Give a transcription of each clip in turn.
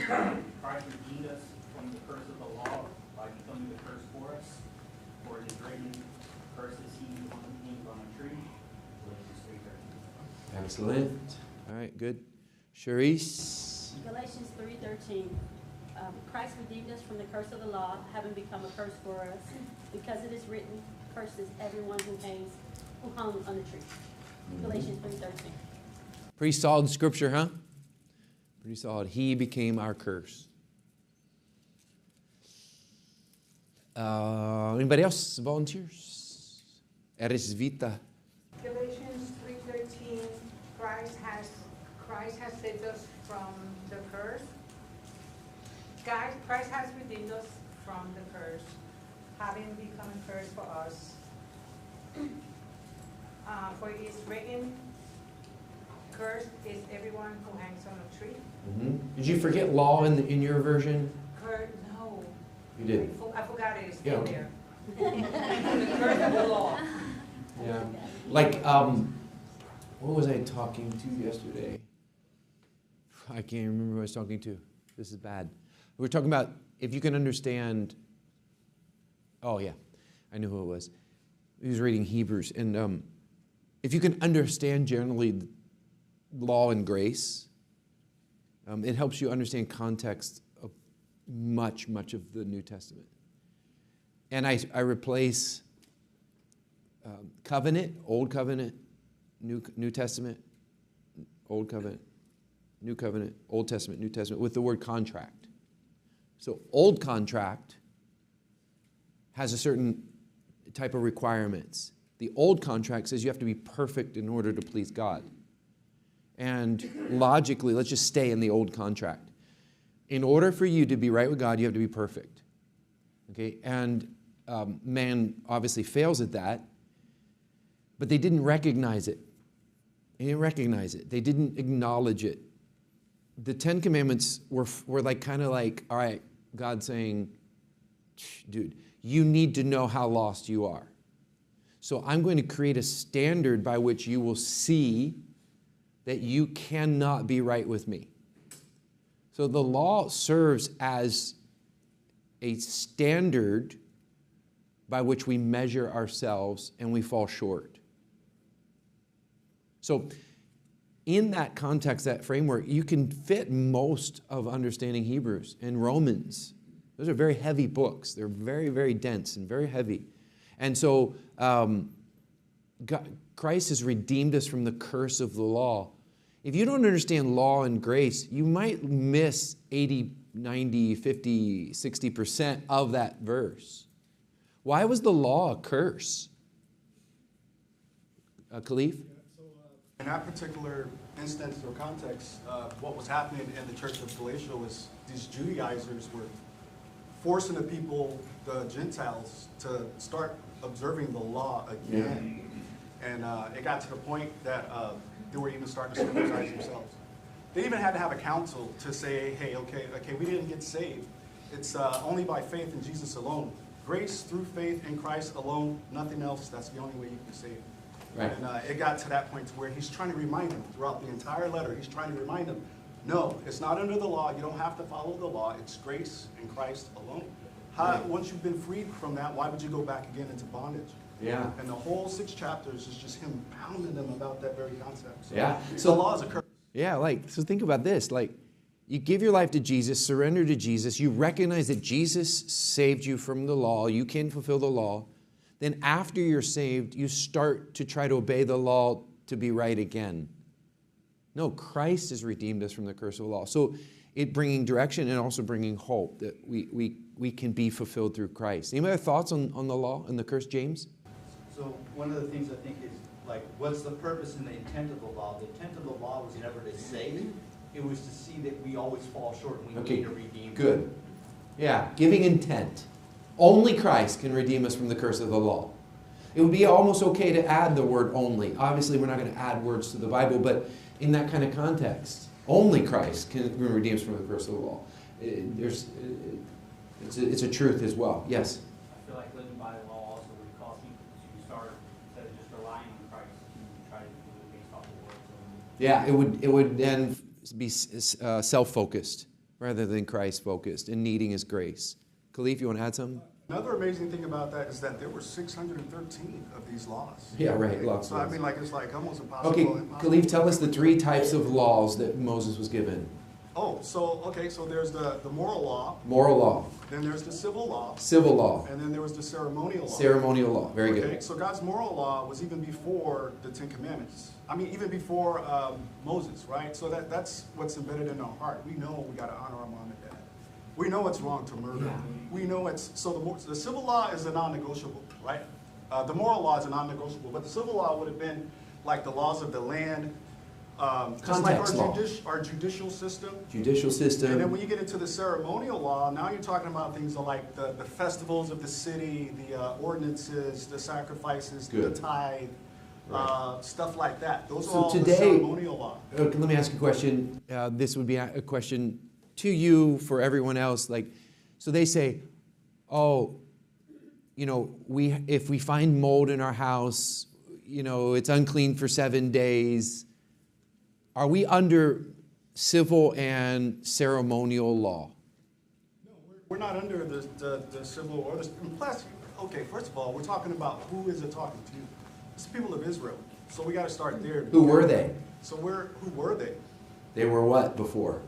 Christ redeemed us from the curse of the law by becoming the curse for us. For it is written, cursed is he who hangs on a tree. Galatians 3:13. Excellent. All right, good. Charisse. Galatians 3:13. Christ redeemed us from the curse of the law, having become a curse for us, because it is written, cursed is everyone who hung on a tree. Galatians 3:13. Pretty solid scripture, huh? Pretty solid. He became our curse. Anybody else? Volunteers? Eres vita. Galatians 3:13. Christ has saved us from the curse. Guys, Christ has redeemed us from the curse, having become a curse for us. For it is written, cursed is everyone who hangs on a tree. Mm-hmm. Did you forget law in your version? No. You did. I forgot it. It's Yeah, still okay. there. The curse of the law. Yeah. Like, what was I talking to yesterday? I can't remember who I was talking to. This is bad. We were talking about if you can understand. Oh, yeah. I knew who it was. He was reading Hebrews. And if you can understand generally law and grace, it helps you understand context of much of the New Testament. And I replace covenant, Old Covenant, New Testament, Old Covenant, New Covenant, Old Testament, New Testament, with the word contract. So old contract has a certain type of requirements. The old contract says you have to be perfect in order to please God. And logically, let's just stay in the old contract. In order for you to be right with God, you have to be perfect. Okay? And man obviously fails at that, but they didn't recognize it. They didn't recognize it. They didn't acknowledge it. The Ten Commandments were like kind of like, all right, God saying, dude, you need to know how lost you are. So I'm going to create a standard by which you will see that you cannot be right with me. So the law serves as a standard by which we measure ourselves and we fall short. So in that context, that framework, you can fit most of understanding Hebrews and Romans. Those are very heavy books. They're very, very dense and very heavy. And so Christ has redeemed us from the curse of the law. If you don't understand law and grace, you might miss 80, 90, 50, 60% of that verse. Why was the law a curse? Khalif? In that particular instance or context, what was happening in the church of Galatia was these Judaizers were forcing the people, the Gentiles, to start observing the law again. Yeah. And it got to the point that they were even starting to circumcise themselves. They even had to have a council to say, hey, okay, we didn't get saved. It's only by faith in Jesus alone. Grace through faith in Christ alone, nothing else. That's the only way you can be saved. Right. And it got to that point to where he's trying to remind them throughout the entire letter. He's trying to remind them, no, it's not under the law. You don't have to follow the law. It's grace in Christ alone. Once you've been freed from that, why would you go back again into bondage? Yeah. And the whole 6 chapters is just him pounding them about that very concept. So, yeah. So the law is a curse. Yeah, so think about this. You give your life to Jesus, surrender to Jesus. You recognize that Jesus saved you from the law. You can fulfill the law. Then after you're saved, you start to try to obey the law to be right again. No, Christ has redeemed us from the curse of the law. So it bringing direction and also bringing hope that we can be fulfilled through Christ. Any other thoughts on the law and the curse, James? So one of the things I think is, what's the purpose and the intent of the law? The intent of the law was never to save. It was to see that we always fall short and we need to redeem. Good. Yeah, giving intent. Only Christ can redeem us from the curse of the law. It would be almost okay to add the word only. Obviously, we're not going to add words to the Bible, but in that kind of context, only Christ can redeem us from the curse of the law. It's a truth as well. Yes? I feel like living by the law also would cause people to start, instead of just relying on Christ, to try to do it based off the words. Yeah, it would then be self-focused. rather than Christ-focused and needing His grace. Khalif, you want to add something? Another amazing thing about that is that there were 613 of these laws. Yeah, right. Lots So of I laws. mean, like, it's like almost impossible. Okay, impossible. Khalif, tell us the 3 types of laws that Moses was given. Oh, so, okay, so there's the moral law, Moral law, then there's the civil law, civil law, and then there was the ceremonial law. ceremonial law. Very Okay, good. so God's moral law was even before the Ten Commandments. I mean, even before Moses, right? So that's what's embedded in our heart. We know we got to honor our mom and dad. We know it's wrong to murder. Yeah. We know it's, so the civil law is a non-negotiable, right? The moral law is a non-negotiable, but the civil law would have been like the laws of the land, just like Context law. our judicial system. Judicial And then system. when you get into the ceremonial law, now you're talking about things like the festivals of the city, the ordinances, the sacrifices, Good. the tithe, Right. stuff like that. Those So are all the today- ceremonial law. Let me ask you a question. This would be a question to you, for everyone else. Like, so they say, oh, you know, if we find mold in our house, you know, it's unclean for 7 days. Are we under civil and ceremonial law? We're not under the civil or the, and plus, okay, first of all, we're talking about who is it talking to? It's the people of Israel. So we got to start there. Who were they? So who were they? They were what before?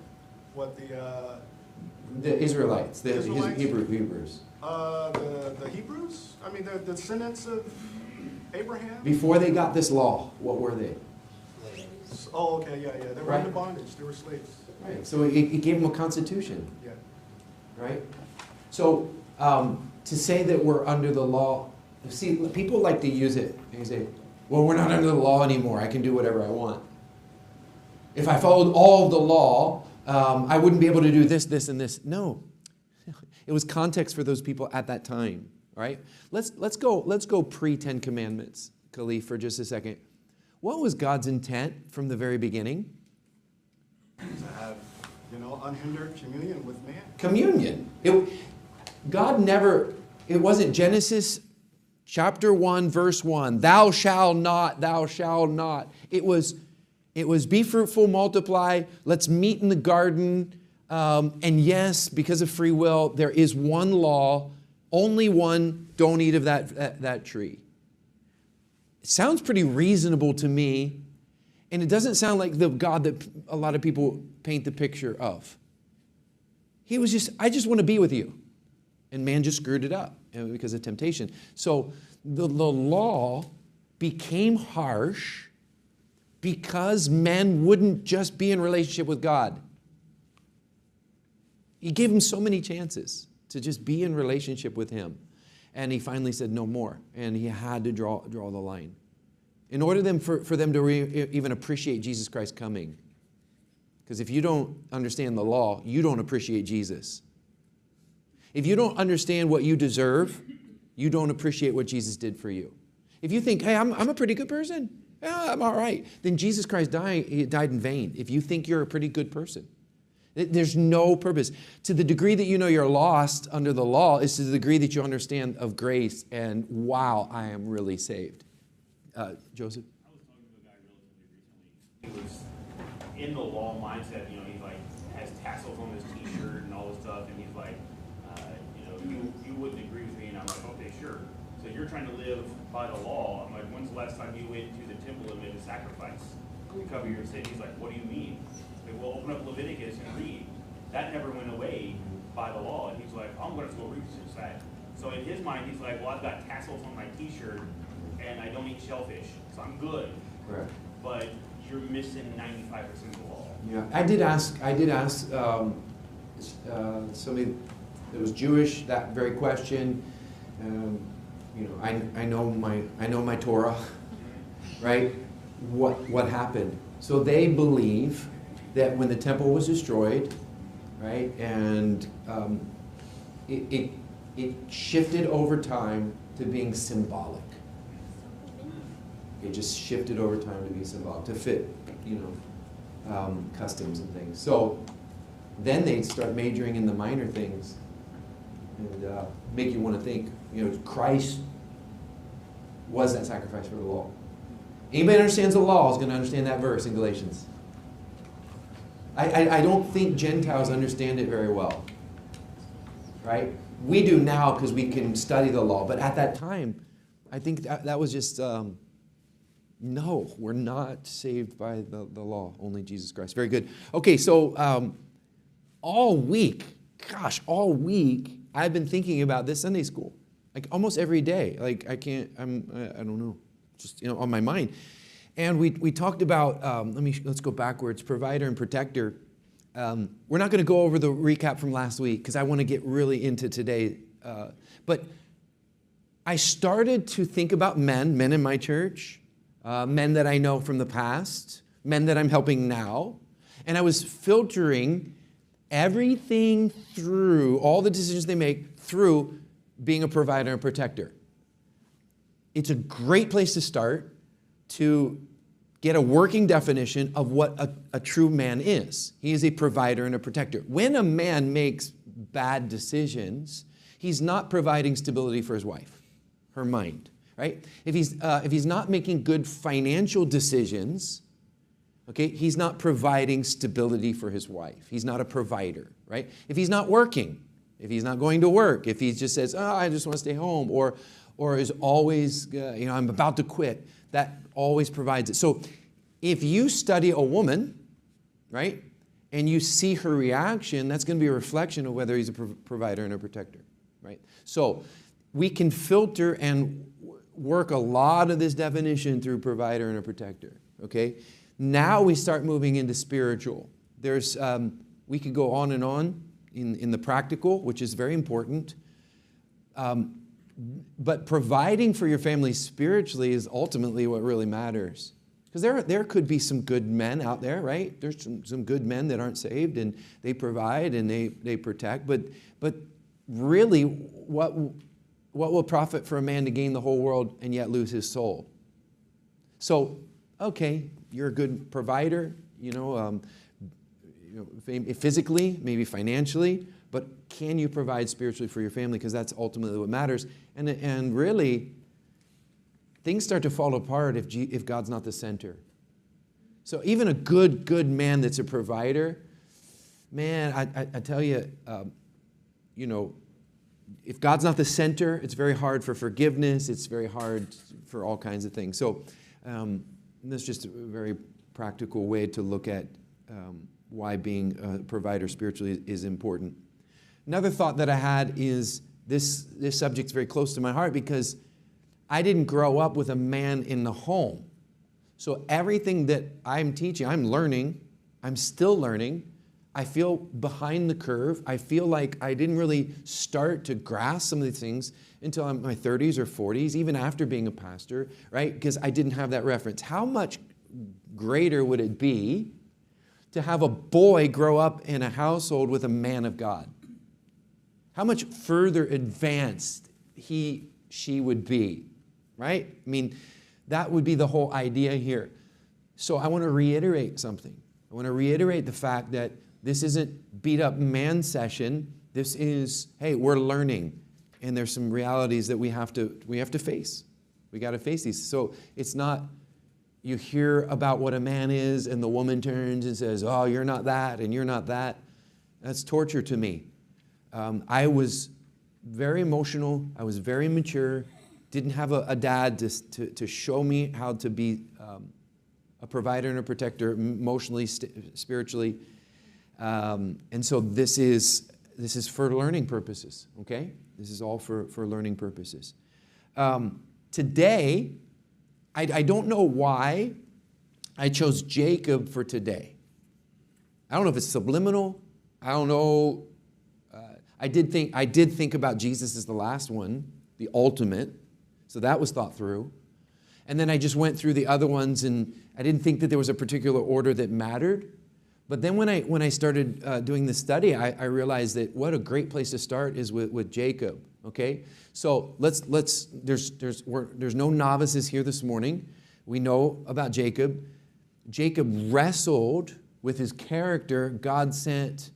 What The Israelites, the Israelites? Hebrews. the Hebrews? I mean, the descendants of Abraham? Before they got this law, what were they? Oh, okay, yeah. They were Right. into bondage. They were slaves. Right. So it gave them a constitution, Yeah. right? So to say that we're under the law, see, people like to use it and say, well, we're not under the law anymore. I can do whatever I want. If I followed all of the law, I wouldn't be able to do this, this, and this. No. It was context for those people at that time, right? Let's go pre-10 Commandments, Khalif, for just a second. What was God's intent from the very beginning? To have, unhindered communion with man. Communion. It wasn't Genesis chapter 1, verse 1, thou shalt not, thou shalt not. It was be fruitful, multiply, let's meet in the garden. And yes, because of free will, there is one law, only one, don't eat of that tree. It sounds pretty reasonable to me, and it doesn't sound like the God that a lot of people paint the picture of. He was just, I just want to be with you. And man just screwed it up because of temptation. So the law became harsh because men wouldn't just be in relationship with God. He gave them so many chances to just be in relationship with Him. And He finally said no more. And He had to draw the line. In order for them to even appreciate Jesus Christ coming. Because if you don't understand the law, you don't appreciate Jesus. If you don't understand what you deserve, you don't appreciate what Jesus did for you. If you think, hey, I'm a pretty good person, yeah, I'm all right, then Jesus Christ died in vain. If you think you're a pretty good person. There's no purpose. To the degree that you know you're lost under the law is to the degree that you understand of grace and, wow, I am really saved. Joseph? I was talking to a guy relatively recently. He was in the law mindset, he has tassels on his t-shirt and all this stuff, and he's like, you wouldn't agree with me, and I'm like, okay, sure. So you're trying to live by the law. I'm like, when's the last time you went to the temple and made a sacrifice to cover your sin? He's like, what do you mean? Like, well, open up Leviticus and read. That never went away by the law. And he's like, I'm going to go read this inside. So in his mind, he's like, well, I've got tassels on my t-shirt, and I don't eat shellfish, so I'm good. Correct. But you're missing 95% of the law. Yeah, I did ask somebody that was Jewish that very question. I know my Torah, right? What happened? So they believe that when the temple was destroyed, right, and it shifted over time to being symbolic. It just shifted over time to be symbolic, to fit, customs and things. So then they'd start majoring in the minor things and make you want to think, Christ was that sacrifice for the law. Anybody who understands the law is going to understand that verse in Galatians. I don't think Gentiles understand it very well, right? We do now because we can study the law, but at that time, I think that was just, no, we're not saved by the law, only Jesus Christ. Very good. Okay, so all week, I've been thinking about this Sunday school, like almost every day. Like I don't know, just on my mind. And we talked about, let's go backwards, provider and protector. We're not going to go over the recap from last week because I want to get really into today. But I started to think about men in my church, men that I know from the past, men that I'm helping now. And I was filtering everything through, all the decisions they make through being a provider and protector. It's a great place to start to get a working definition of what a true man is. He is a provider and a protector. When a man makes bad decisions, he's not providing stability for his wife, her mind, right? If he's not making good financial decisions, okay, he's not providing stability for his wife. He's not a provider, right? If he's not working, if he's not going to work, if he just says, I just want to stay home, or is always, I'm about to quit, that always provides it. So if you study a woman, right, and you see her reaction, that's going to be a reflection of whether he's a provider and a protector, right? So we can filter and work a lot of this definition through provider and a protector, okay? Now we start moving into spiritual. We could go on and on in the practical, which is very important. But providing for your family spiritually is ultimately what really matters. Because there could be some good men out there, right? There's some good men that aren't saved, and they provide and they protect. But really, what will profit for a man to gain the whole world and yet lose his soul? So, okay, you're a good provider, physically, maybe financially, but can you provide spiritually for your family? Because that's ultimately what matters. And really, things start to fall apart if God's not the center. So even a good man that's a provider, man, I tell you, if God's not the center, it's very hard for forgiveness. It's very hard for all kinds of things. So that's just a very practical way to look at why being a provider spiritually is important. Another thought that I had is this subject's very close to my heart because I didn't grow up with a man in the home. So everything that I'm teaching, I'm learning, I'm still learning. I feel behind the curve. I feel like I didn't really start to grasp some of these things until I'm in my 30s or 40s, even after being a pastor, right? Because I didn't have that reference. How much greater would it be to have a boy grow up in a household with a man of God? How much further advanced she would be, right? I mean, that would be the whole idea here. So I want to reiterate something. I want to reiterate the fact that this isn't beat up man session. This is, hey, we're learning. And there's some realities that we have to face. We got to face these. So it's not you hear about what a man is and the woman turns and says, oh, you're not that and you're not that. That's torture to me. I was very emotional. I was very mature. Didn't have a dad to show me how to be a provider and a protector emotionally, spiritually. And so this is for learning purposes, okay? This is all for learning purposes. Today, I don't know why I chose Jacob for today. I don't know if it's subliminal. I don't know. I did think about Jesus as the last one, the ultimate. So that was thought through. And then I just went through the other ones, and I didn't think that there was a particular order that mattered. But then when I started doing the study, I realized that what a great place to start is with Jacob. Okay, so there's no novices here this morning. We know about Jacob. Jacob wrestled with his character. God sent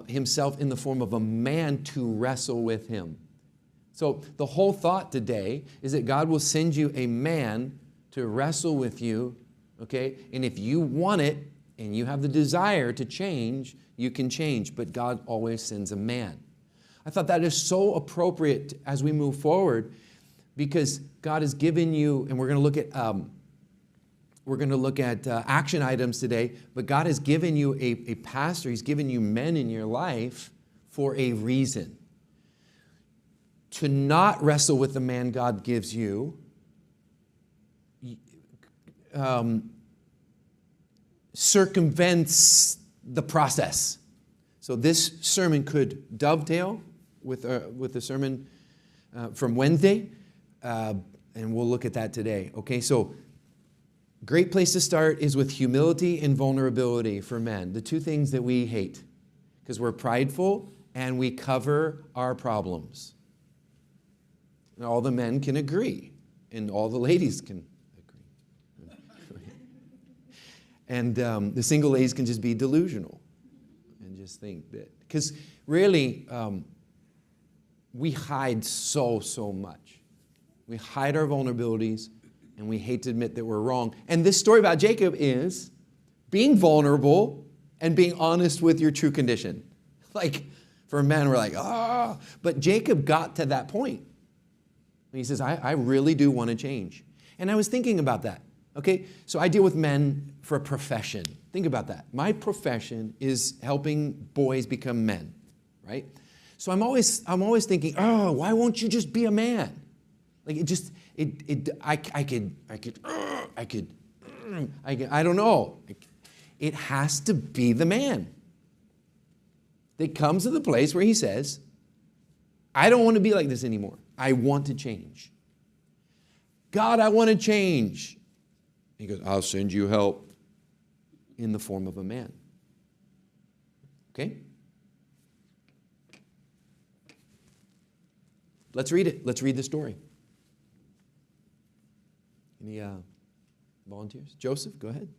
himself in the form of a man to wrestle with him. So the whole thought today is that God will send you a man to wrestle with you, okay? And if you want it, and you have the desire to change, you can change, but God always sends a man. I thought that is so appropriate as we move forward, because God has given you, and we're going to look at action items today, but God has given you a pastor, He's given you men in your life for a reason. To not wrestle with the man God gives you, circumvents the process. So this sermon could dovetail with the sermon from Wednesday, and we'll look at that today. Okay, so great place to start is with humility and vulnerability for men, the two things that we hate, because we're prideful and we cover our problems. And all the men can agree, and all the ladies can agree. And the single ladies can just be delusional and just think that, because really, we hide so much. We hide our vulnerabilities, and we hate to admit that we're wrong. And this story about Jacob is being vulnerable and being honest with your true condition. Like, for men, we're like, ah. But Jacob got to that point. He says, I really do want to change. And I was thinking about that. Okay, so I deal with men for a profession. Think about that. My profession is helping boys become men, right? So I'm always thinking, oh, why won't you just be a man? Like I don't know. It has to be the man that comes to the place where he says, I don't want to be like this anymore. I want to change. God, I want to change. He goes, I'll send you help in the form of a man. Okay? Let's read it. Let's read the story. Any volunteers? Joseph, go ahead.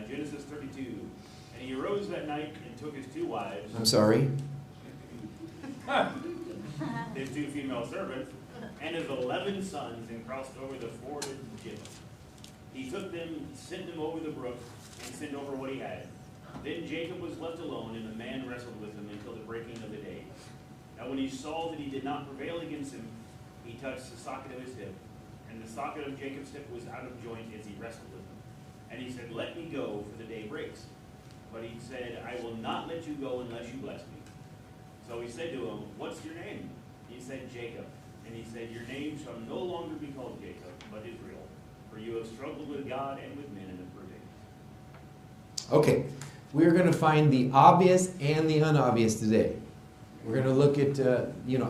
Genesis 32. And he arose that night and took his 2 wives. I'm sorry. His 2 female servants, and his 11 sons, and crossed over the ford of Jabbok. He took them, sent them over the brook, and sent over what he had. Then Jacob was left alone, and the man wrestled with him until the breaking of the day. Now when he saw that he did not prevail against him, he touched the socket of his hip, and the socket of Jacob's hip was out of joint as he wrestled with him. And he said, let me go, for the day breaks. But he said, I will not let you go unless you bless me. So he said to him, what's your name? He said, Jacob. And he said, your name shall no longer be called Jacob, but Israel. For you have struggled with God and with men and have prevailed. Okay, we're going to find the obvious and the unobvious today. We're going to look at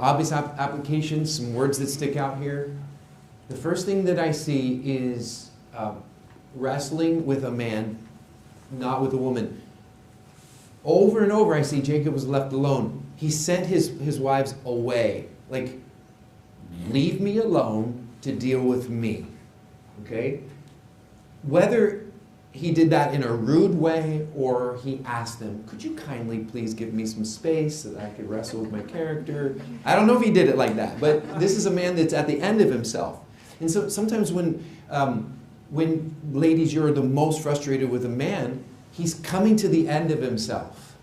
obvious applications, some words that stick out here. The first thing that I see is wrestling with a man, not with a woman. Over and over I see Jacob was left alone. He sent his wives away. Like, leave me alone to deal with me. Okay? Whether he did that in a rude way or he asked them, could you kindly please give me some space so that I could wrestle with my character? I don't know if he did it like that, but this is a man that's at the end of himself. And so sometimes when ladies, you're the most frustrated with a man, he's coming to the end of himself.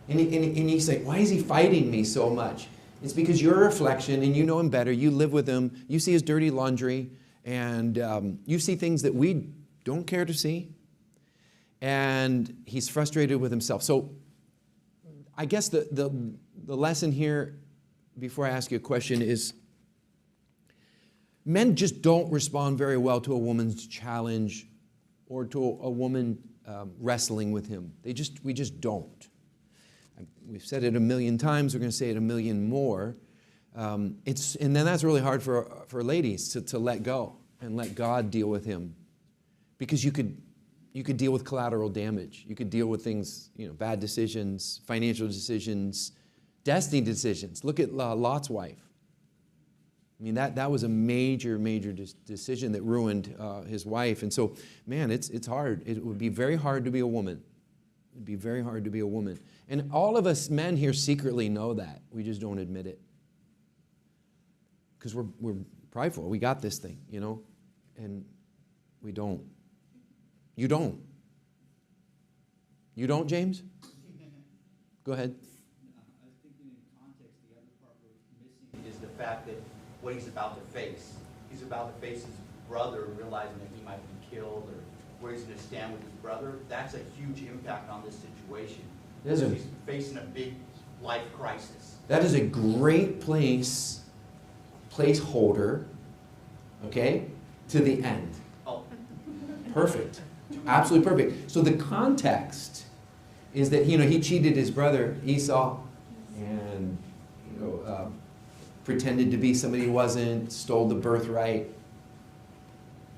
And he's like, why is he fighting me so much? It's because you're a reflection and you know him better. You live with him. You see his dirty laundry. And you see things that we don't care to see. And he's frustrated with himself. So I guess the lesson here, before I ask you a question, is men just don't respond very well to a woman's challenge or to a woman wrestling with him. We just don't. We've said it a million times. We're going to say it a million more. And then that's really hard for ladies to let go and let God deal with him, because you could deal with collateral damage. You could deal with things, bad decisions, financial decisions, destiny decisions. Look at Lot's wife. I mean, that was a major decision that ruined his wife. And so, man, it's hard. It would be very hard to be a woman. It would be very hard to be a woman. And all of us men here secretly know that. We just don't admit it. Because we're prideful. We got this thing, and we don't. You don't. You don't, James? Go ahead. I was thinking in context, the other part we're missing is the fact that what he's about to face. He's about to face his brother, realizing that he might be killed, or where he's going to stand with his brother. That's a huge impact on this situation. Yes, sir. He's facing a big life crisis. That is a great placeholder, okay, to the end. Oh, Perfect. Absolutely perfect. So the context is that, he cheated his brother Esau and, pretended to be somebody he wasn't, stole the birthright.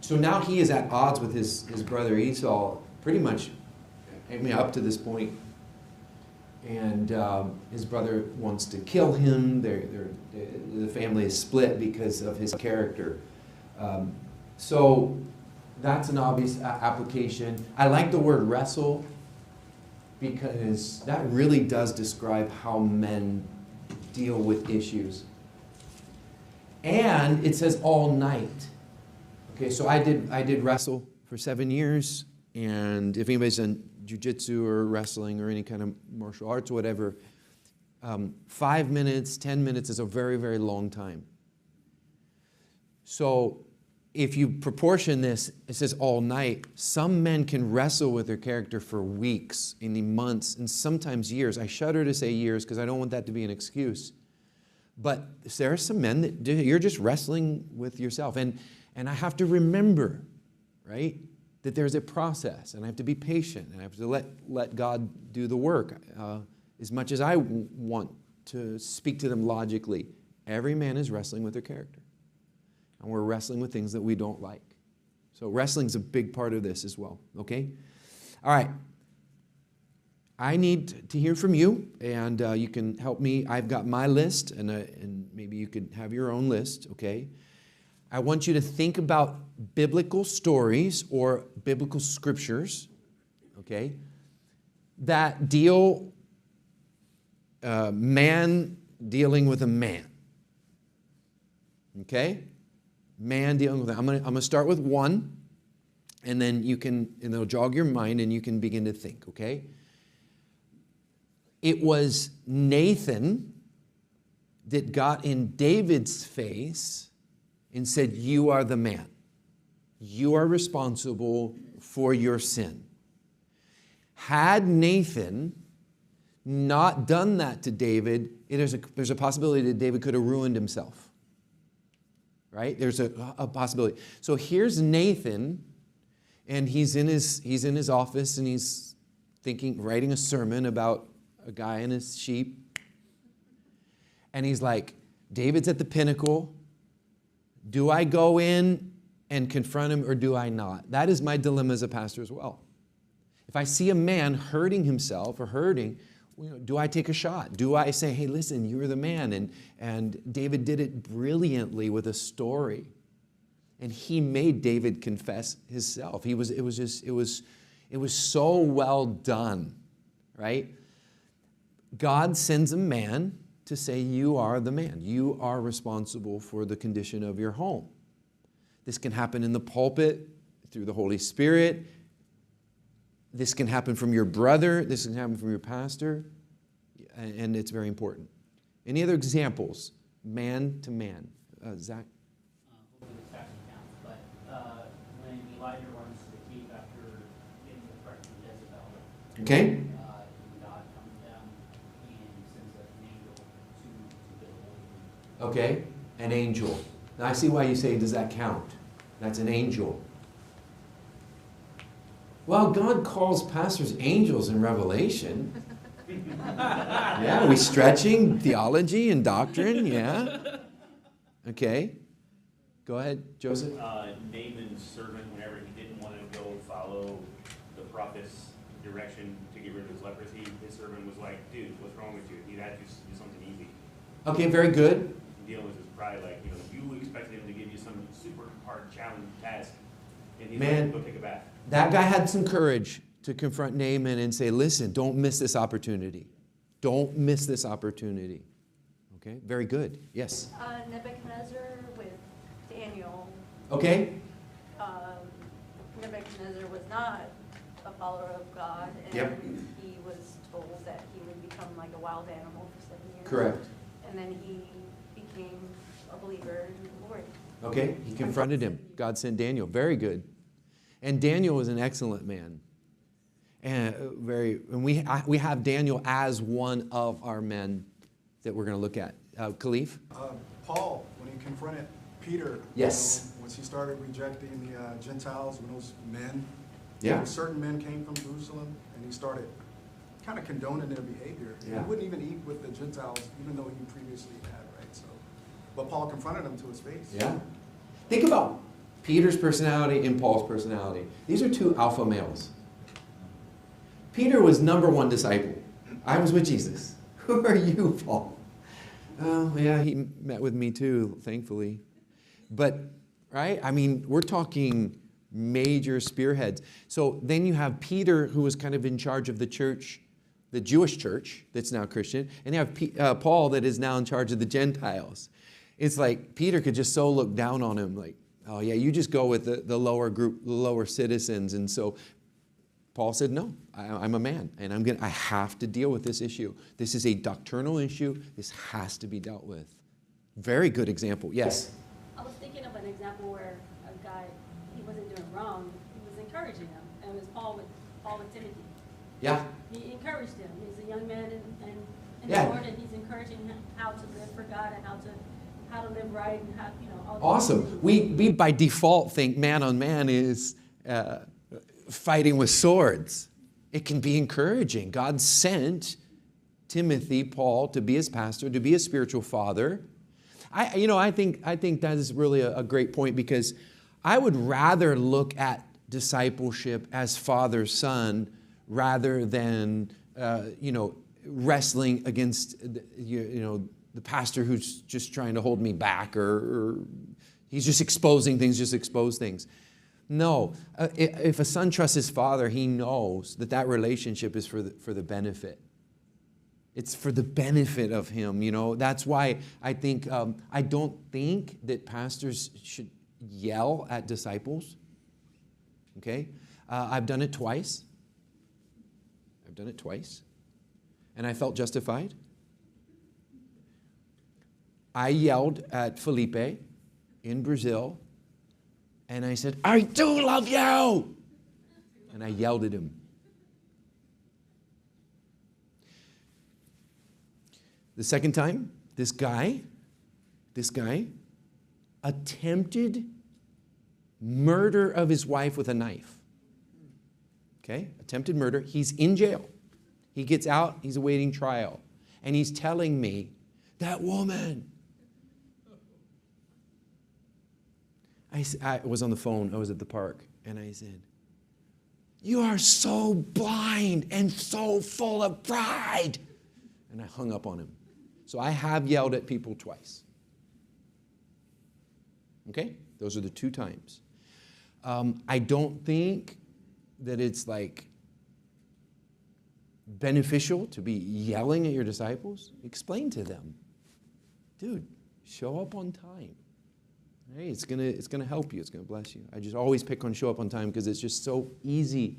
So now he is at odds with his brother Esau pretty much, up to this point. And his brother wants to kill him. The family is split because of his character. So that's an obvious application. I like the word wrestle because that really does describe how men deal with issues. And it says all night. Okay, so I did wrestle for 7 years, and if anybody's done jiu-jitsu or wrestling or any kind of martial arts or whatever, 5 minutes, 10 minutes is a very, very long time. So if you proportion this, it says all night. Some men can wrestle with their character for weeks, and months, and sometimes years. I shudder to say years because I don't want that to be an excuse. But there are some men that you're just wrestling with yourself. And I have to remember, right, that there's a process, and I have to be patient, and I have to let God do the work. As much as I want to speak to them logically, every man is wrestling with their character. And we're wrestling with things that we don't like. So wrestling's a big part of this as well, okay? All right. I need to hear from you, and you can help me. I've got my list, and maybe you could have your own list, okay? I want you to think about biblical stories or biblical scriptures, okay, that deal man dealing with a man, okay? Man dealing with. I'm gonna start with one, and then it'll jog your mind, and you can begin to think, okay? It was Nathan that got in David's face and said, "You are the man. You are responsible for your sin." Had Nathan not done that to David, there's a possibility that David could have ruined himself. Right? There's a possibility. So here's Nathan, and he's in his office, and he's writing a sermon about a guy and his sheep. And he's like, David's at the pinnacle. Do I go in and confront him, or do I not? That is my dilemma as a pastor as well. If I see a man hurting himself or hurting, do I take a shot? Do I say, hey, listen, you're the man? And David did it brilliantly with a story. And he made David confess himself. It was so well done, right? God sends a man to say, you are the man. You are responsible for the condition of your home. This can happen in the pulpit through the Holy Spirit. This can happen from your brother. This can happen from your pastor. And it's very important. Any other examples? Man to man. Zach? Hopefully this actually counts, but when Elijah runs to the cave after getting the threat from Jezebel, Okay. God comes down and sends an angel to build a wall. Okay. An angel. Now I see why you say, does that count? That's an angel. Well, God calls pastors angels in Revelation. Yeah, we stretching theology and doctrine, yeah. Okay. Go ahead, Joseph. Naaman's servant, whenever he didn't want to go follow the prophet's direction to get rid of his leprosy, his servant was like, dude, what's wrong with you? He had to do something easy. Okay, very good. Dealing with his pride, you expected him to give you some super hard challenge task, and he's Man. like, go take a bath. That guy had some courage to confront Naaman and say, listen, don't miss this opportunity. Don't miss this opportunity. Okay, very good. Yes. Nebuchadnezzar with Daniel. Okay. Nebuchadnezzar was not a follower of God, and Yep. he was told that he would become like a wild animal for 7 years. Correct. And then he became a believer in the Lord. Okay, he confronted him. God sent Daniel. Very good. And Daniel was an excellent man. And we have Daniel as one of our men that we're going to look at. Khalif? Paul, when he confronted Peter, Yes. once he started rejecting the Gentiles, when those men, Yeah. certain men came from Jerusalem, and he started kind of condoning their behavior. Yeah. He wouldn't even eat with the Gentiles, even though he previously had, right? So, but Paul confronted him to his face. Yeah. Think about Peter's personality and Paul's personality. These are two alpha males. Peter was number one disciple. I was with Jesus. Who are you, Paul? Oh, yeah, he met with me too, thankfully. But, right? I mean, we're talking major spearheads. So then you have Peter, who was kind of in charge of the church, the Jewish church that's now Christian, and you have Paul that is now in charge of the Gentiles. It's like Peter could just so look down on him, like, oh yeah, you just go with the lower group, the lower citizens. And so Paul said, no, I'm a man, and I have to deal with this issue. This is a doctrinal issue. This has to be dealt with. Very good example. Yes? I was thinking of an example where a guy, he wasn't doing wrong, he was encouraging him, and it was Paul with Timothy. Yeah. He encouraged him. He's a young man in Yeah. the Lord, and he's encouraging him how to live for God and how to live right and how, all these Awesome. things. We by default think man on man is fighting with swords. It can be encouraging. God sent Timothy, Paul, to be his pastor, to be his spiritual father. I think that is really a great point, because I would rather look at discipleship as father-son rather than wrestling against the pastor who's just trying to hold me back, or he's just exposing things, just expose things. No, if a son trusts his father, he knows that relationship is for the benefit. It's for the benefit of him, That's why I think, I don't think that pastors should yell at disciples. Okay? I've done it twice. And I felt justified. I yelled at Felipe in Brazil, and I said, I do love you! And I yelled at him. The second time, this guy attempted murder of his wife with a knife. Okay? Attempted murder. He's in jail. He gets out. He's awaiting trial. And he's telling me, that woman. I was on the phone. I was at the park. And I said, you are so blind and so full of pride. And I hung up on him. So I have yelled at people twice. Okay? Those are the two times. I don't think that it's like beneficial to be yelling at your disciples. Explain to them, dude, show up on time. Hey, it's gonna help you. It's gonna bless you. I just always pick on show up on time because it's just so easy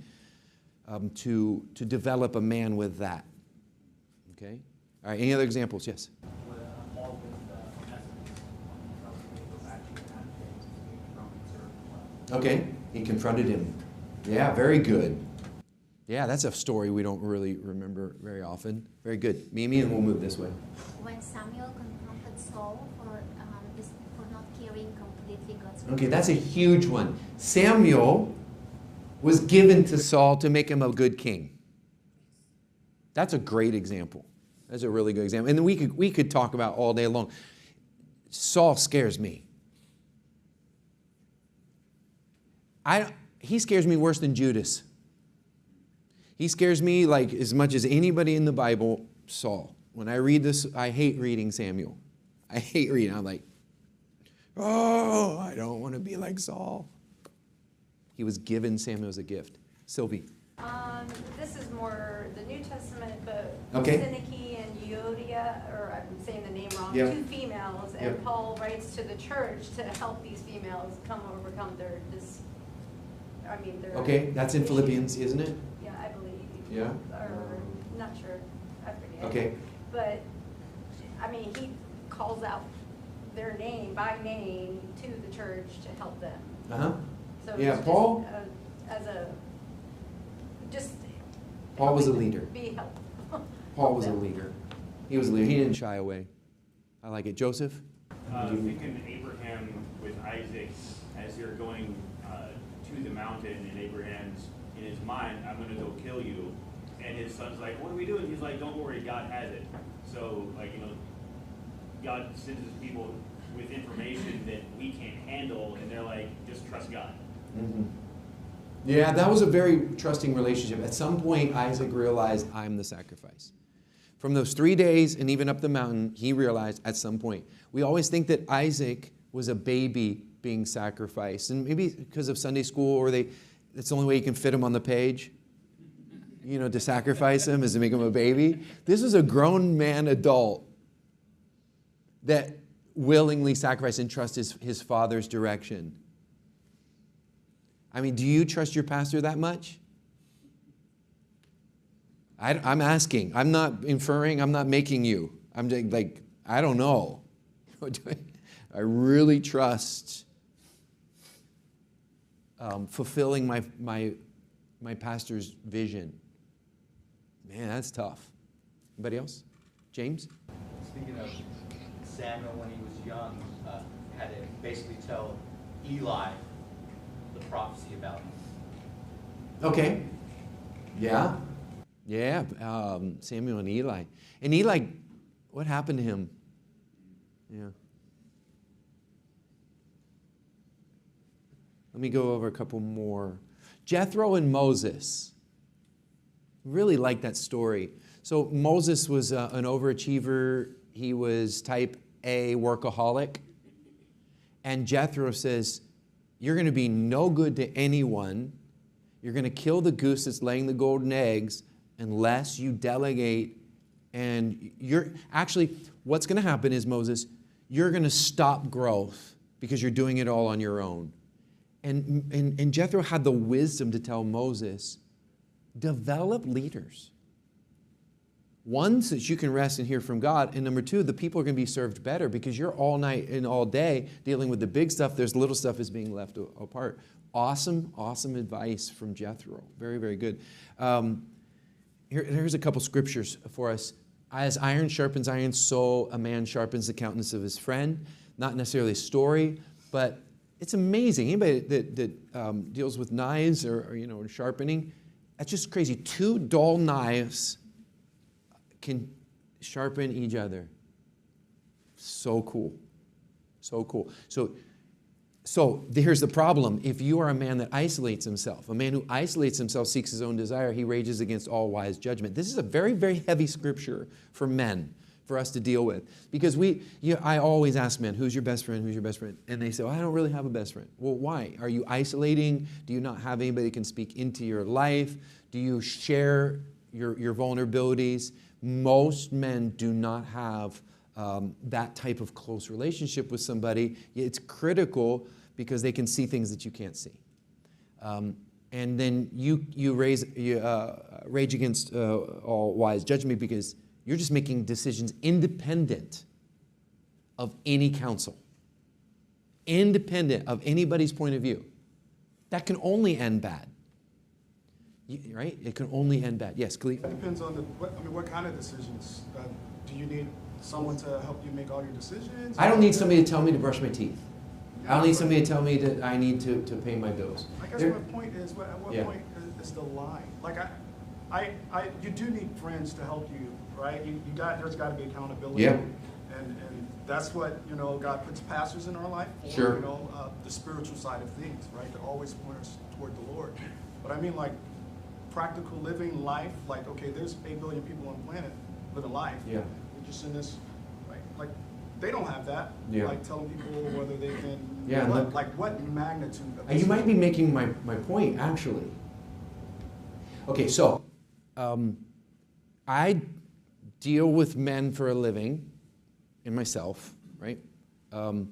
to develop a man with that. Okay. All right. Any other examples? Yes. Okay. He confronted him. Yeah. Very good. Yeah, that's a story we don't really remember very often. Very good. Mimi, and we'll move this way. When Samuel confronted Saul for not carrying completely God's word. Okay, that's a huge one. Samuel was given to Saul to make him a good king. That's a great example. That's a really good example. And we could talk about all day long. Saul scares me. He scares me worse than Judas. He scares me like as much as anybody in the Bible, Saul. When I read this, I hate reading Samuel. I hate reading. I'm like, oh, I don't want to be like Saul. He was given Samuel as a gift. Sylvie. This is more the New Testament, but Okay. Syntyche and Euodia, or I'm saying the name wrong, Yeah. 2 females, and Yeah. Paul writes to the church to help these females overcome their I mean, they're. Okay, that's in Philippians, isn't it? Yeah, I believe. Yeah. Or, not sure, I forget. Okay. But, I mean, he calls out their name by name to the church to help them. Uh-huh. So Yeah, it's just, Paul? As a, just. Paul was a helping leader. Be helpful. Paul was a leader. He was a leader. He didn't shy away. I like it. Joseph? Thinking Abraham with Isaac as they're going to the mountain, and Abraham's in his mind, I'm going to go kill you. And his son's like, what are we doing? He's like, don't worry, God has it. So, like, God sends his people with information that we can't handle, and they're like, just trust God. Mm-hmm. Yeah, that was a very trusting relationship. At some point, Isaac realized, I'm the sacrifice. From those 3 days and even up the mountain, he realized at some point. We always think that Isaac was a baby being sacrificed. And maybe because of Sunday school, or it's the only way you can fit him on the page. To sacrifice him is to make him a baby. This is a grown man adult that willingly sacrificed and trusts his father's direction. I mean, do you trust your pastor that much? I'm asking. I'm not inferring. I'm not making you. I'm like, I don't know. I really trust fulfilling my pastor's vision. Man, that's tough. Anybody else? James? Speaking of Samuel, when he was young, had to basically tell Eli the prophecy about him. Okay. Yeah. Yeah. Samuel and Eli. And Eli, what happened to him? Yeah. Let me go over a couple more. Jethro and Moses. Really like that story. So Moses was an overachiever. He was type A workaholic. And Jethro says, you're going to be no good to anyone. You're going to kill the goose that's laying the golden eggs unless you delegate. And what's going to happen is, Moses, you're going to stop growth because you're doing it all on your own. And Jethro had the wisdom to tell Moses, develop leaders. One, so that you can rest and hear from God. And number two, the people are going to be served better because you're all night and all day dealing with the big stuff. There's little stuff is being left apart. Awesome, awesome advice from Jethro. Very, very good. Here's a couple scriptures for us. As iron sharpens iron, so a man sharpens the countenance of his friend. Not necessarily a story, but it's amazing. Anybody that deals with knives or sharpening, that's just crazy. Two dull knives can sharpen each other. So cool. So cool. So here's the problem. If you are a man that isolates himself, a man who isolates himself seeks his own desire, he rages against all wise judgment. This is a very, very heavy scripture for men, for us to deal with. Because I always ask men, who's your best friend? Who's your best friend? And they say, I don't really have a best friend. Well, why? Are you isolating? Do you not have anybody that can speak into your life? Do you share your vulnerabilities? Most men do not have that type of close relationship with somebody. It's critical because they can see things that you can't see. And then you rage against all wise judgment because you're just making decisions independent of any counsel, independent of anybody's point of view. That can only end bad. Right? It can only end bad. Yes, Khalif? It depends on what kind of decisions. Do you need someone to help you make all your decisions? I don't need somebody to tell me to brush my teeth. I don't need somebody to tell me that I need to pay my bills. I guess my point is, at what point is the line? Like, you do need friends to help you, right? There's got to be accountability. Yeah. And that's what, God puts pastors in our life for, Sure. the spiritual side of things, right? To always point us toward the Lord. But I mean, like, practical living life, like, okay, there's 8 billion people on the planet living life. Yeah. We're just in this, right? Like, they don't have that. Yeah. Like, telling people whether they can, Yeah, what magnitude of You might be making my point, actually. Okay, so I deal with men for a living, and myself, right? Man,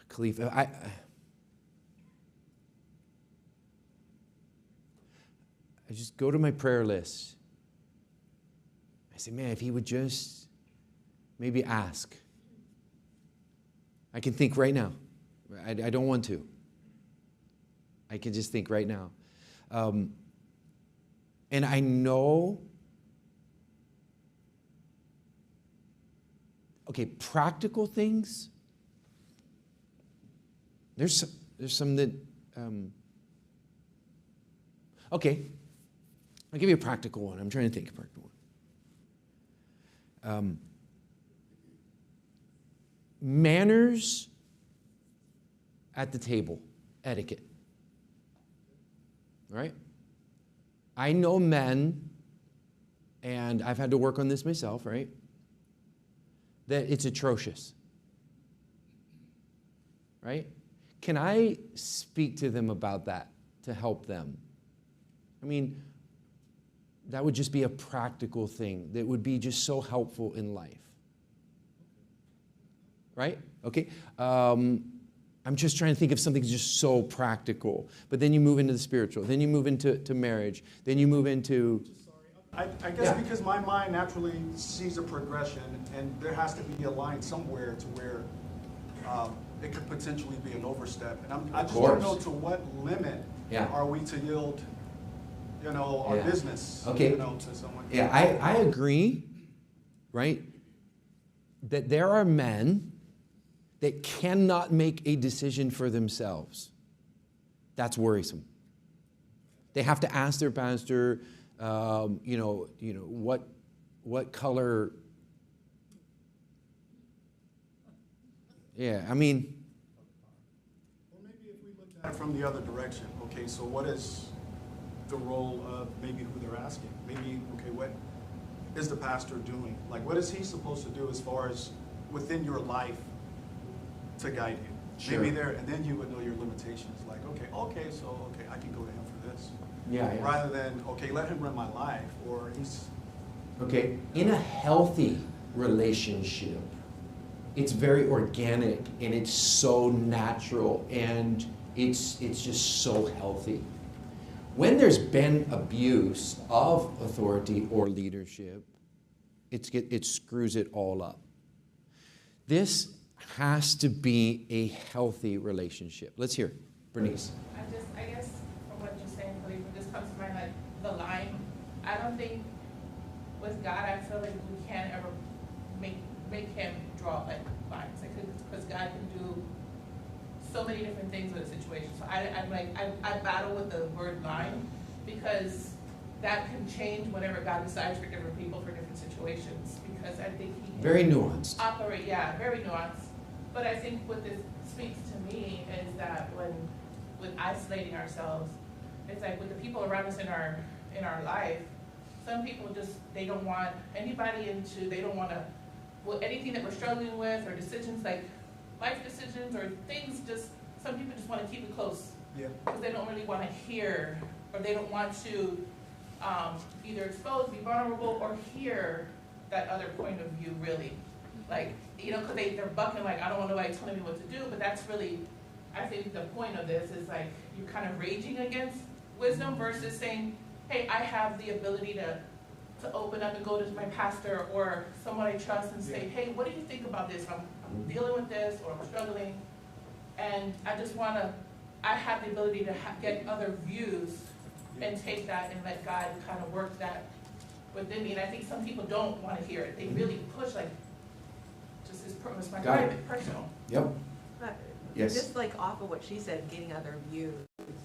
Khalif, I just go to my prayer list. I say, man, if he would just maybe ask. I can think right now. I don't want to. I can just think right now. And I know, okay, practical things, there's some that, okay, I'll give you a practical one. I'm trying to think of a practical one. Manners at the table, etiquette. Right? I know men, and I've had to work on this myself, right? That it's atrocious. Right? Can I speak to them about that to help them? I mean, that would just be a practical thing that would be just so helpful in life. Right? Okay? I'm just trying to think of something just so practical. But then you move into the spiritual. Then you move into marriage. Then you move into... I guess because my mind naturally sees a progression, and there has to be a line somewhere to where it could potentially be an overstep. And I just don't know to what limit are we to yield, our business, to someone. Yeah, I agree, right, that there are men that cannot make a decision for themselves. That's worrisome. They have to ask their pastor, what color. Yeah, I mean. Or maybe if we look at it from the other direction. Okay, so what is the role of maybe who they're asking? Maybe, okay, what is the pastor doing? Like, what is he supposed to do as far as within your life to guide you? Sure. Maybe there, and then you would know your limitations. Like, okay, I can go to him for this. Yeah. Rather than, okay, let him run my life, or he's... Okay, in a healthy relationship, it's very organic, and it's so natural, and it's just so healthy. When there's been abuse of authority or leadership, it screws it all up. This has to be a healthy relationship. Let's hear it. Bernice. I guess from what you're saying, Khalifa, just comes to my head, the line. I don't think with God, I feel like we can't ever make him draw like lines. Because God can do so many different things with a situation. So I battle with the word line, because that can change whenever God decides for different people for different situations. Because I think he can very nuanced. Operate, yeah, very nuanced. But I think what this speaks to me is that with isolating ourselves, it's like with the people around us in our life, some people just, they don't want anybody they don't want to, anything that we're struggling with, or decisions like life decisions or things, just some people just want to keep it close. Yeah. Because they don't really want to hear, or they don't want to either expose, be vulnerable, or hear that other point of view really. Like, because they're bucking like, I don't want nobody telling me what to do, but that's really, I think the point of this is like, you're kind of raging against wisdom versus saying, hey, I have the ability to open up and go to my pastor or someone I trust and say, hey, what do you think about this? I'm dealing with this, or I'm struggling, and I just want to, I have the ability to get other views and take that and let God kind of work that within me. And I think some people don't want to hear it. They really push like, just it's my private, personal. Yep. Yes. Just like off of what she said, getting other views,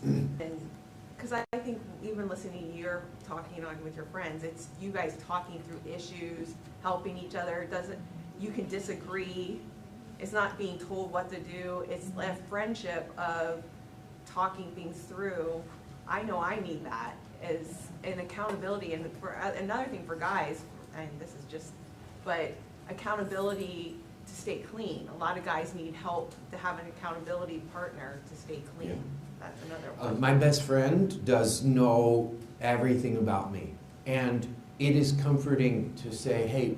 and because I think even listening to your talking on with your friends, it's you guys talking through issues, helping each other. You can disagree. It's not being told what to do. It's a friendship of talking things through. I know I need that as an accountability, and for another thing for guys, and this is just, but accountability to stay clean. A lot of guys need help to have an accountability partner to stay clean. Yeah. That's another one. My best friend does know everything about me, and it is comforting to say, hey,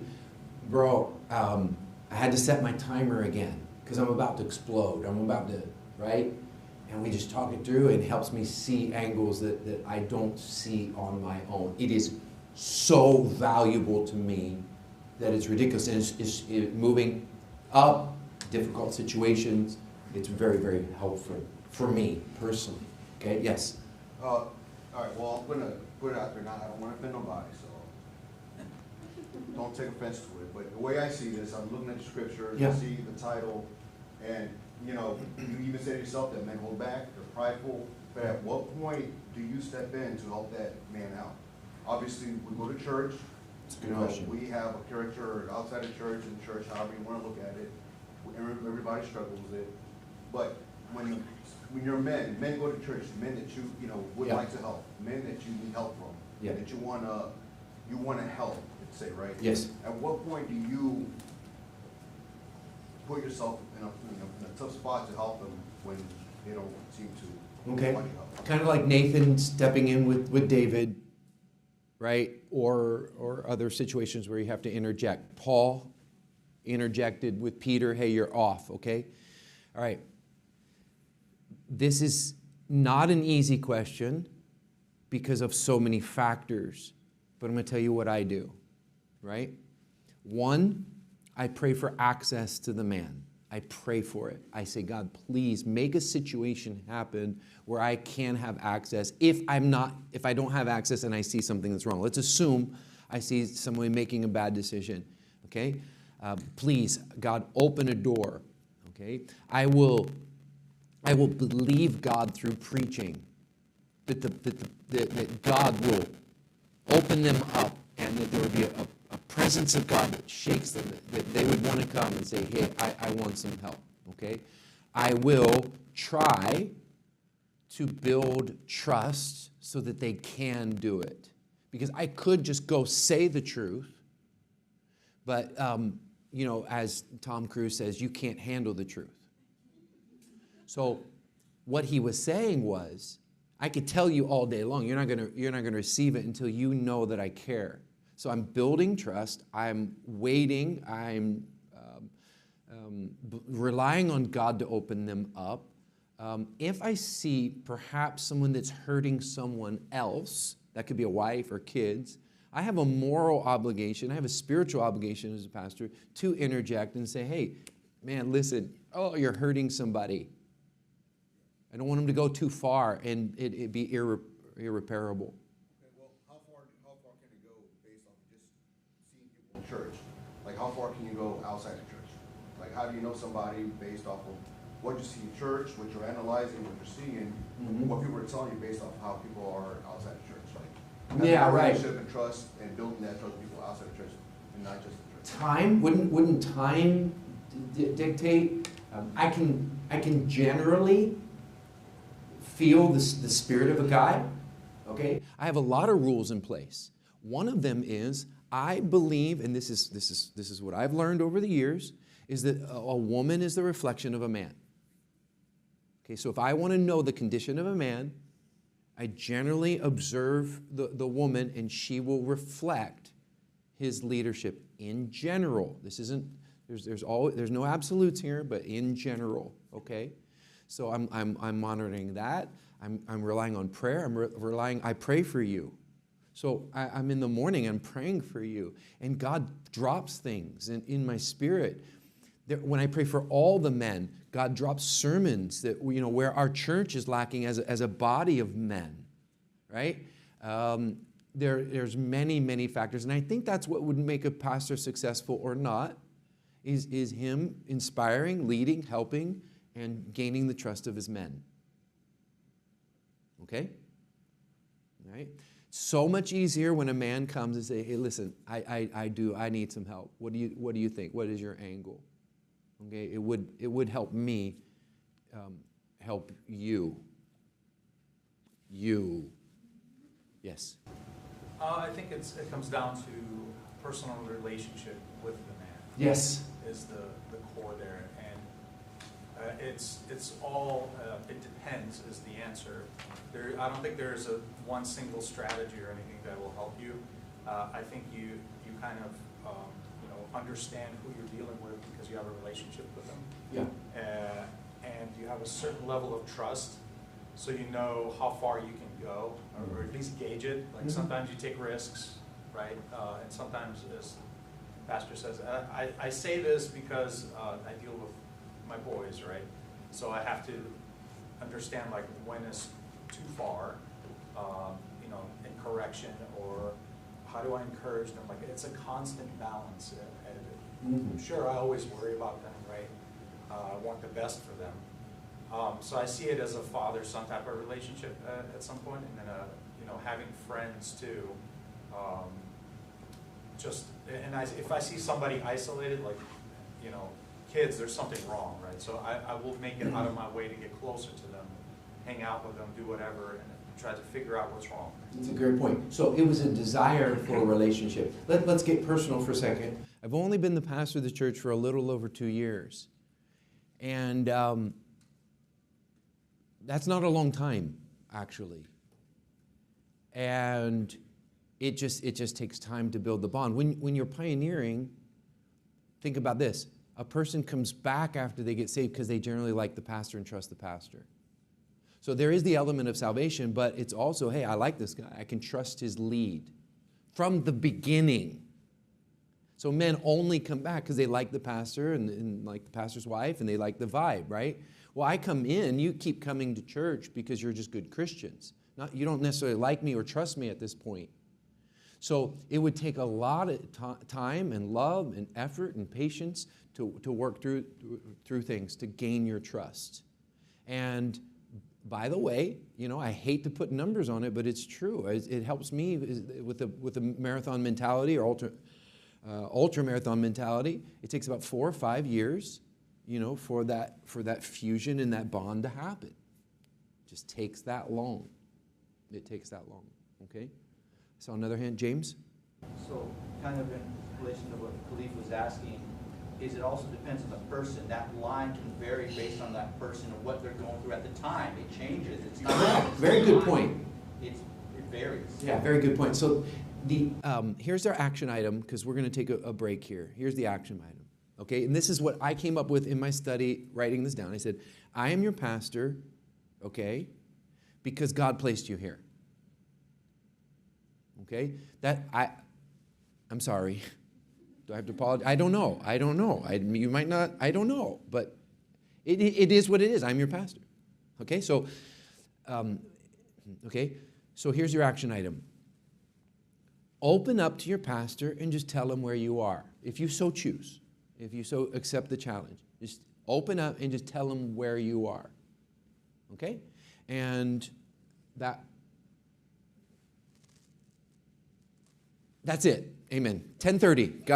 bro, I had to set my timer again because I'm about to explode. I'm about to, right? and we just talk it through, and it helps me see angles that I don't see on my own. It is so valuable to me that it's ridiculous, and it's moving up difficult situations. It's very, very helpful for me personally. Okay, yes? All right, well, I'm gonna put it out there now. I don't want to offend nobody, so don't take offense to it. But the way I see this, I'm looking at the scriptures, Yeah. I see the title, and, you know, you even said yourself that men hold back, they're prideful. But at what point do you step in to help that man out? Obviously, we go to church. That's a good You know, question. we have a character outside of church and church, however you want to look at it. Everybody struggles with it. But when you're men go to church, men that you know, would Yeah. like to help, men that you need help from, Yeah. that you wanna help, let's say, right? Yes. At what point do you put yourself in a tough spot to help them when they don't seem to Okay. want your help? Kind of like Nathan stepping in with David, right? Or other situations where you have to interject. Paul interjected with Peter, hey, you're off, okay? All right. This is not an easy question because of so many factors, but I'm going to tell you what I do, right? One, I pray for access to the man. I pray for it. I say, God, please make a situation happen where I can have access. If I don't have access and I see something that's wrong, let's assume I see someone making a bad decision, okay? Please, God, open a door, okay? I will believe God through preaching, that God will open them up and that there will be a presence of God that shakes them, that they would want to come and say, hey, I want some help, okay? I will try to build trust so that they can do it. Because I could just go say the truth, but, you know, as Tom Cruise says, you can't handle the truth. So what he was saying was, I could tell you all day long, you're not gonna receive it until you know that I care. So I'm building trust, I'm waiting, I'm relying on God to open them up. If I see perhaps someone that's hurting someone else, that could be a wife or kids, I have a moral obligation, I have a spiritual obligation as a pastor to interject and say, hey, man, listen, oh, you're hurting somebody. I don't want them to go too far and it be irreparable. Okay, well, how far can it go based on just seeing people in church? Like, how far can you go outside of church? Like, how do you know somebody based off of what you see in church, what you're analyzing, what you're seeing, what people are telling you based off of how people are outside of church? Like, yeah, right. Relationship and trust and building that trust with people outside of church and not just the church. Time, wouldn't time dictate? I can generally feel the spirit of a guy, okay? I have a lot of rules in place. One of them is I believe, and this is what I've learned over the years, is that a woman is the reflection of a man. Okay, so if I want to know the condition of a man, I generally observe the woman, and she will reflect his leadership in general. This isn't, there's no absolutes here, but in general, okay? So I'm monitoring that. I'm relying on prayer. I pray for you. So I'm in the morning, I'm praying for you. And God drops things in my spirit. When I pray for all the men, God drops sermons that, you know, where our church is lacking as a body of men, right? There's many, many factors. And I think that's what would make a pastor successful or not, is him inspiring, leading, helping, and gaining the trust of his men. Okay? All right? So much easier when a man comes and say, hey, listen, I need some help. What do you think? What is your angle? Okay, it would help me help you. You. Yes. I think it comes down to personal relationship with the man. Yes. Is the core there, and it's all it depends is the answer. I don't think there's one single strategy or anything that will help you. I think you kind of understand who you're dealing with because you have a relationship with them. Yeah. and you have a certain level of trust, so you know how far you can go, or at least gauge it. Like sometimes you take risks, right? And sometimes, as Pastor says, I say this because I deal with my boys, right? So I have to understand like when is too far, you know, in correction, or how do I encourage them? Like it's a constant balance. And sure, I always worry about them, right? I want the best for them. So I see it as a father-son type of relationship at some point, and then you know, having friends too. If I see somebody isolated, like, you know, kids, there's something wrong, right? So I will make it out of my way to get closer to them, hang out with them, do whatever, and try to figure out what's wrong. That's a great point. So it was a desire for a relationship. Let's get personal for a second. I've only been the pastor of the church for a little over 2 years. And that's not a long time, actually. And it just takes time to build the bond. When you're pioneering, think about this. A person comes back after they get saved because they generally like the pastor and trust the pastor. So there is the element of salvation, but it's also, hey, I like this guy. I can trust his lead from the beginning. So men only come back because they like the pastor and like the pastor's wife, and they like the vibe, right? Well, I come in, you keep coming to church because you're just good Christians. You don't necessarily like me or trust me at this point. So it would take a lot of time and love and effort and patience to work through things to gain your trust. And by the way, you know, I hate to put numbers on it, but it's true. It helps me with the marathon mentality or ultra marathon mentality. It takes about 4 or 5 years, you know, for that fusion and that bond to happen. It just takes that long. It takes that long. Okay. So on the other hand, James? So kind of in relation to what Khalif was asking, is it also depends on the person. That line can vary based on that person and what they're going through at the time. It changes. It's not Very good point. It varies. Yeah, very good point. So here's our action item, because we're going to take a break here. Here's the action item. Okay, and this is what I came up with in my study, writing this down. I said, I am your pastor, okay, because God placed you here. Okay, I'm sorry. Do I have to apologize? I don't know. You might not. I don't know. But it is what it is. I'm your pastor. Okay. So, So here's your action item. Open up to your pastor and just tell him where you are, if you so choose. If you so accept the challenge, just open up and just tell him where you are. Okay. And that's it. Amen. 10:30. God.